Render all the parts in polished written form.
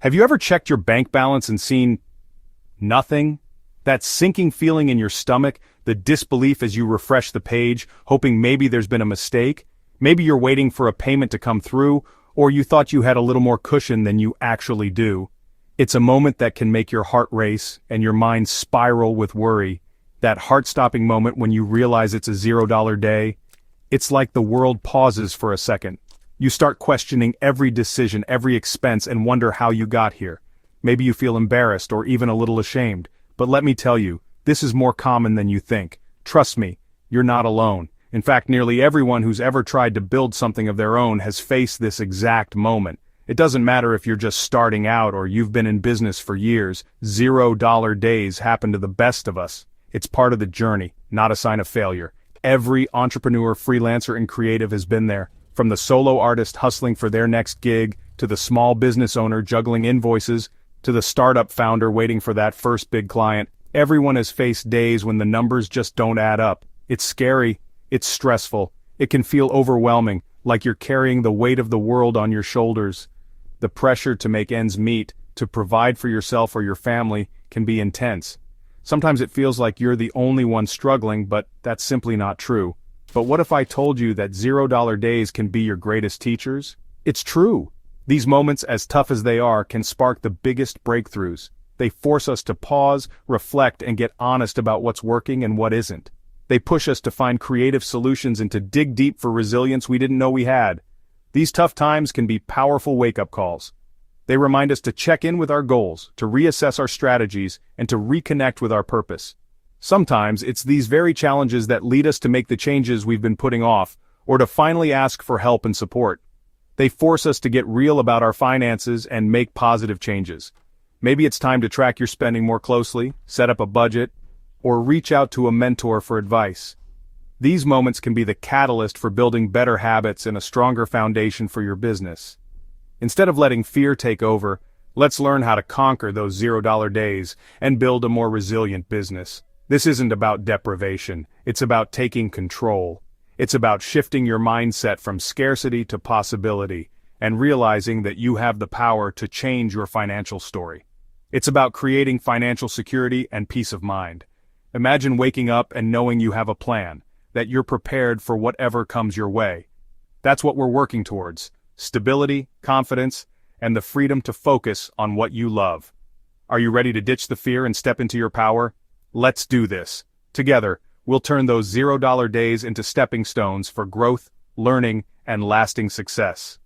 Have you ever checked your bank balance and seen nothing? That sinking feeling in your stomach, the disbelief as you refresh the page, hoping maybe there's been a mistake? Maybe you're waiting for a payment to come through, or you thought you had a little more cushion than you actually do. It's a moment that can make your heart race and your mind spiral with worry. That heart-stopping moment when you realize it's a $0 day. It's like the world pauses for a second. You start questioning every decision, every expense, and wonder how you got here. Maybe you feel embarrassed or even a little ashamed. But let me tell you, this is more common than you think. Trust me, you're not alone. In fact, nearly everyone who's ever tried to build something of their own has faced this exact moment. It doesn't matter if you're just starting out or you've been in business for years, $0 days happen to the best of us. It's part of the journey, not a sign of failure. Every entrepreneur, freelancer, and creative has been there. From the solo artist hustling for their next gig, to the small business owner juggling invoices, to the startup founder waiting for that first big client, everyone has faced days when the numbers just don't add up. It's scary, it's stressful, it can feel overwhelming, like you're carrying the weight of the world on your shoulders. The pressure to make ends meet, to provide for yourself or your family, can be intense. Sometimes it feels like you're the only one struggling, but that's simply not true. But what if I told you that $0 days can be your greatest teachers? It's true. These moments, as tough as they are, can spark the biggest breakthroughs. They force us to pause, reflect, and get honest about what's working and what isn't. They push us to find creative solutions and to dig deep for resilience we didn't know we had. These tough times can be powerful wake-up calls. They remind us to check in with our goals, to reassess our strategies, and to reconnect with our purpose. Sometimes it's these very challenges that lead us to make the changes we've been putting off, or to finally ask for help and support. They force us to get real about our finances and make positive changes. Maybe it's time to track your spending more closely, set up a budget, or reach out to a mentor for advice. These moments can be the catalyst for building better habits and a stronger foundation for your business. Instead of letting fear take over, let's learn how to conquer those $0 days and build a more resilient business. This isn't about deprivation, it's about taking control. It's about shifting your mindset from scarcity to possibility, and realizing that you have the power to change your financial story. It's about creating financial security and peace of mind. Imagine waking up and knowing you have a plan, that you're prepared for whatever comes your way. That's what we're working towards: stability, confidence, and the freedom to focus on what you love. Are you ready to ditch the fear and step into your power? Let's do this. Together, we'll turn those $0 days into stepping stones for growth, learning, and lasting success.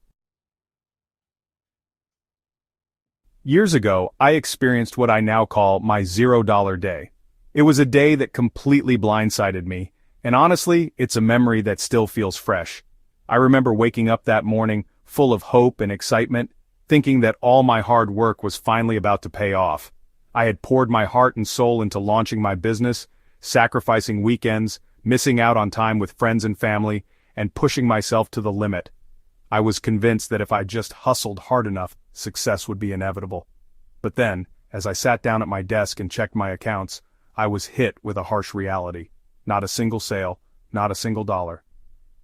Years ago, I experienced what I now call my $0 day. It was a day that completely blindsided me, and honestly, it's a memory that still feels fresh. I remember waking up that morning, full of hope and excitement, thinking that all my hard work was finally about to pay off. I had poured my heart and soul into launching my business, sacrificing weekends, missing out on time with friends and family, and pushing myself to the limit. I was convinced that if I just hustled hard enough, success would be inevitable. But then, as I sat down at my desk and checked my accounts, I was hit with a harsh reality. Not a single sale, not a single dollar.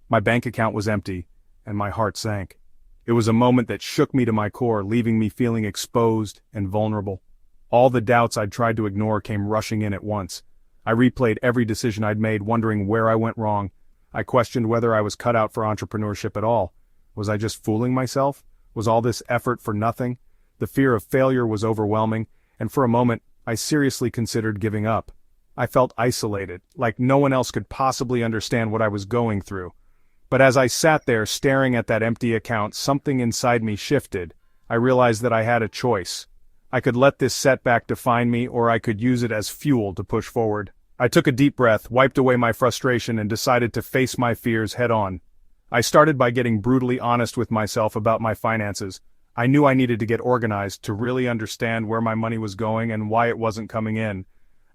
My bank account was empty, and my heart sank. It was a moment that shook me to my core, leaving me feeling exposed and vulnerable. All the doubts I'd tried to ignore came rushing in at once. I replayed every decision I'd made, wondering where I went wrong. I questioned whether I was cut out for entrepreneurship at all. Was I just fooling myself? Was all this effort for nothing? The fear of failure was overwhelming, and for a moment, I seriously considered giving up. I felt isolated, like no one else could possibly understand what I was going through. But as I sat there staring at that empty account, something inside me shifted. I realized that I had a choice. I could let this setback define me, or I could use it as fuel to push forward. I took a deep breath, wiped away my frustration, and decided to face my fears head on. I started by getting brutally honest with myself about my finances. I knew I needed to get organized to really understand where my money was going and why it wasn't coming in.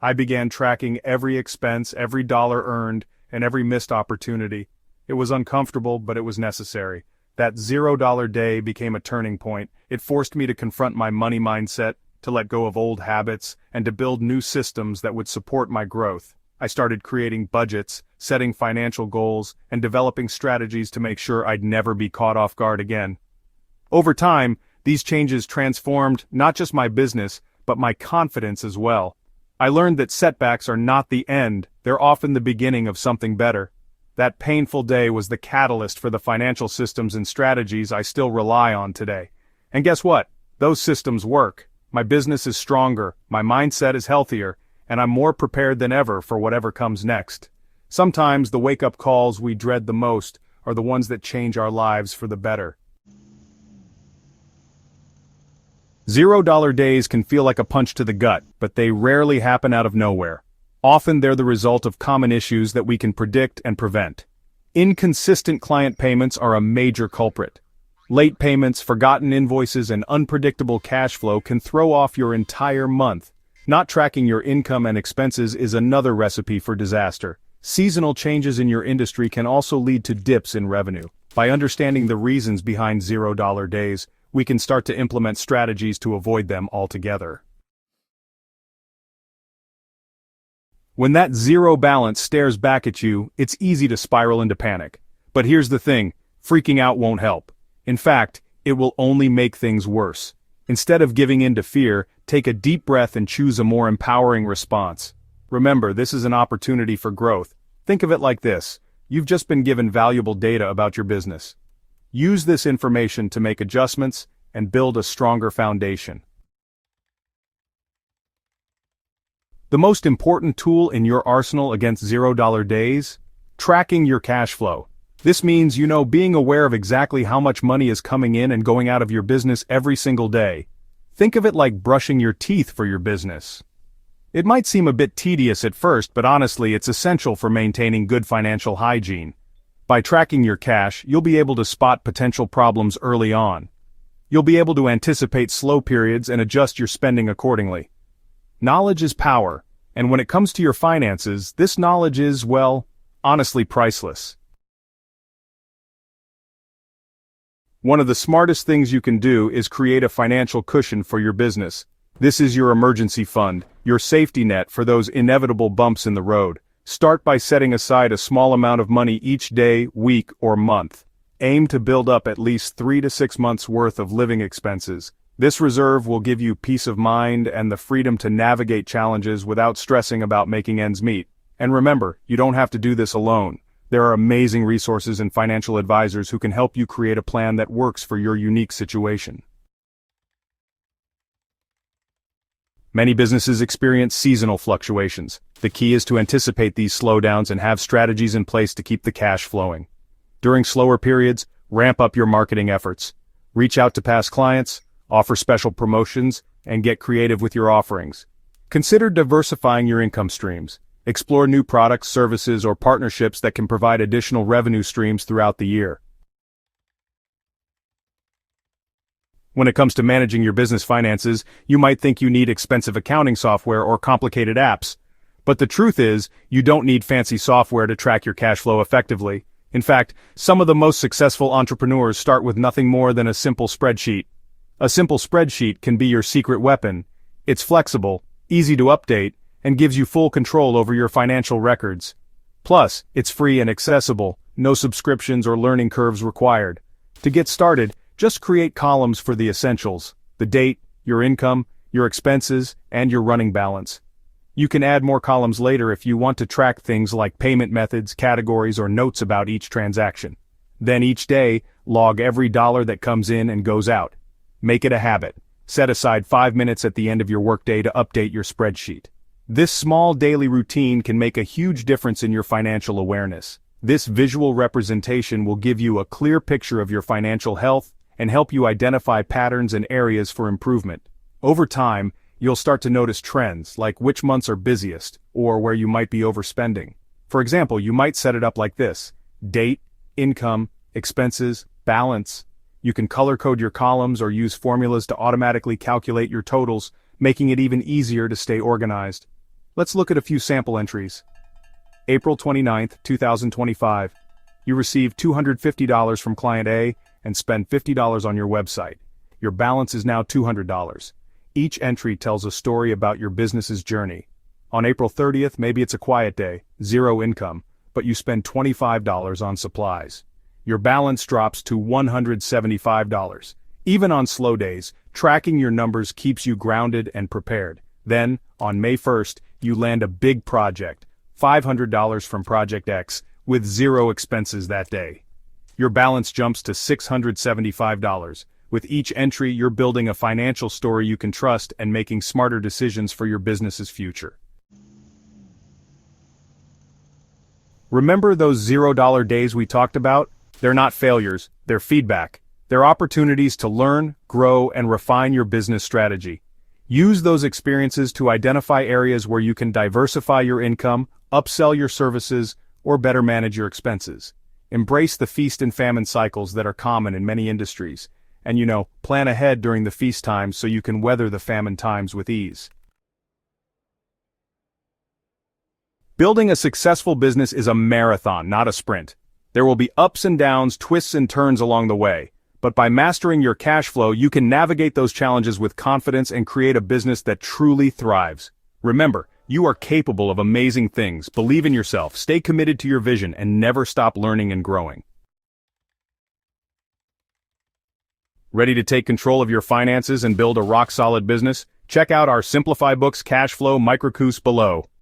I began tracking every expense, every dollar earned, and every missed opportunity. It was uncomfortable, but it was necessary. That $0 day became a turning point. It forced me to confront my money mindset, to let go of old habits, and to build new systems that would support my growth. I started creating budgets, setting financial goals, and developing strategies to make sure I'd never be caught off guard again. Over time, These changes transformed not just my business, but my confidence as well. I learned that setbacks are not the end, they're often the beginning of something better. That painful day was the catalyst for the financial systems and strategies I still rely on today. And guess what? Those systems work. My business is stronger, my mindset is healthier, and I'm more prepared than ever for whatever comes next. Sometimes the wake-up calls we dread the most are the ones that change our lives for the better. $0 days can feel like a punch to the gut, but they rarely happen out of nowhere. Often they're the result of common issues that we can predict and prevent. Inconsistent client payments are a major culprit. Late payments, forgotten invoices, and unpredictable cash flow can throw off your entire month. Not tracking your income and expenses is another recipe for disaster. Seasonal changes in your industry can also lead to dips in revenue. By understanding the reasons behind $0 days, we can start to implement strategies to avoid them altogether. When that zero balance stares back at you, it's easy to spiral into panic. But here's the thing, freaking out won't help. In fact, it will only make things worse. Instead of giving in to fear, take a deep breath and choose a more empowering response. Remember, this is an opportunity for growth. Think of it like this. You've just been given valuable data about your business. Use this information to make adjustments and build a stronger foundation. The most important tool in your arsenal against $0 days? Tracking your cash flow. This means, being aware of exactly how much money is coming in and going out of your business every single day. Think of it like brushing your teeth for your business. It might seem a bit tedious at first, but honestly, it's essential for maintaining good financial hygiene. By tracking your cash, you'll be able to spot potential problems early on. You'll be able to anticipate slow periods and adjust your spending accordingly. Knowledge is power, and when it comes to your finances, this knowledge is, honestly priceless. One of the smartest things you can do is create a financial cushion for your business. This is your emergency fund, your safety net for those inevitable bumps in the road. Start by setting aside a small amount of money each day, week, or month. Aim to build up at least 3 to 6 months' worth of living expenses. This reserve will give you peace of mind and the freedom to navigate challenges without stressing about making ends meet. And remember, you don't have to do this alone. There are amazing resources and financial advisors who can help you create a plan that works for your unique situation. Many businesses experience seasonal fluctuations. The key is to anticipate these slowdowns and have strategies in place to keep the cash flowing. During slower periods, ramp up your marketing efforts. Reach out to past clients, offer special promotions, and get creative with your offerings. Consider diversifying your income streams. Explore new products, services, or partnerships that can provide additional revenue streams throughout the year. When it comes to managing your business finances, you might think you need expensive accounting software or complicated apps. But the truth is, you don't need fancy software to track your cash flow effectively. In fact, some of the most successful entrepreneurs start with nothing more than a simple spreadsheet. A simple spreadsheet can be your secret weapon. It's flexible, easy to update, and gives you full control over your financial records. Plus, it's free and accessible, no subscriptions or learning curves required. To get started, just create columns for the essentials: the date, your income, your expenses, and your running balance. You can add more columns later if you want to track things like payment methods, categories, or notes about each transaction. Then each day, log every dollar that comes in and goes out. Make it a habit. Set aside 5 minutes at the end of your workday to update your spreadsheet. This small daily routine can make a huge difference in your financial awareness. This visual representation will give you a clear picture of your financial health and help you identify patterns and areas for improvement. Over time, you'll start to notice trends like which months are busiest or where you might be overspending. For example, you might set it up like this: date, income, expenses, balance. You can color code your columns or use formulas to automatically calculate your totals, making it even easier to stay organized. Let's look at a few sample entries. April 29, 2025. You received $250 from client A and spend $50 on your website. Your balance is now $200. Each entry tells a story about your business's journey. On April 30th, maybe it's a quiet day, zero income, but you spend $25 on supplies. Your balance drops to $175. Even on slow days, tracking your numbers keeps you grounded and prepared. Then, on May 1st, you land a big project, $500 from Project X, with zero expenses that day. Your balance jumps to $675. With each entry, you're building a financial story you can trust and making smarter decisions for your business's future. Remember those $0 days we talked about? They're not failures, they're feedback. They're opportunities to learn, grow, and refine your business strategy. Use those experiences to identify areas where you can diversify your income, upsell your services, or better manage your expenses. Embrace the feast and famine cycles that are common in many industries. And plan ahead during the feast times so you can weather the famine times with ease. Building a successful business is a marathon, not a sprint. There will be ups and downs, twists and turns along the way. But by mastering your cash flow, you can navigate those challenges with confidence and create a business that truly thrives. Remember, you are capable of amazing things. Believe in yourself, stay committed to your vision, and never stop learning and growing. Ready to take control of your finances and build a rock-solid business? Check out our Simplify Books Cashflow microcourse below.